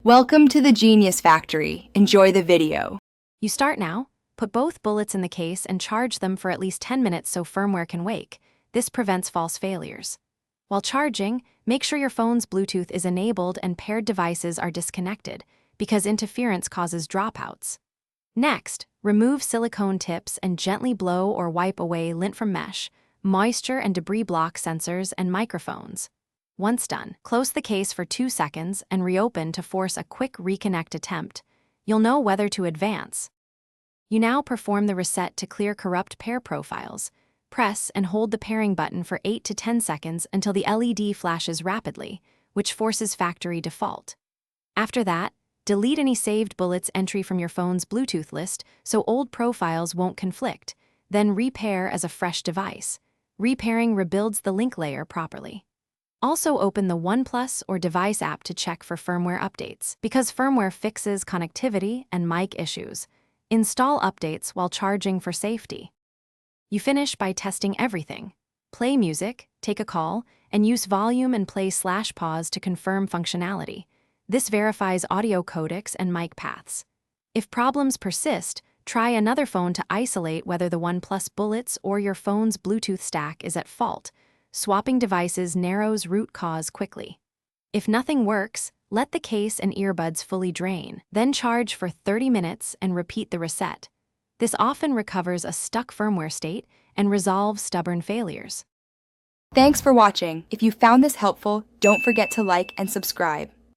Welcome to the Genius Factory. Enjoy the video. You start now, put both bullets in the case and charge them for at least 10 minutes so firmware can wake. This prevents false failures. While charging, make sure your phone's Bluetooth is enabled and paired devices are disconnected, because interference causes dropouts. Next, remove silicone tips and gently blow or wipe away lint from mesh, moisture and debris block sensors and microphones. Once done, close the case for 2 seconds and reopen to force a quick reconnect attempt. You'll know whether to advance. You now perform the reset to clear corrupt pair profiles. Press and hold the pairing button for 8 to 10 seconds until the LED flashes rapidly, which forces factory default. After that, delete any saved bullets entry from your phone's Bluetooth list so old profiles won't conflict. Then repair as a fresh device. Repairing rebuilds the link layer properly. Also open the OnePlus or device app to check for firmware updates, because firmware fixes connectivity and mic issues. Install updates while charging for safety. You finish by testing everything. Play music, take a call, and use volume and play/pause to confirm functionality. This verifies audio codecs and mic paths. If problems persist, try another phone to isolate whether the OnePlus Bullets or your phone's Bluetooth stack is at fault. Swapping devices narrows root cause quickly. If nothing works, let the case and earbuds fully drain, then charge for 30 minutes and repeat the reset. This often recovers a stuck firmware state and resolves stubborn failures. Thanks for watching. If you found this helpful, don't forget to like and subscribe.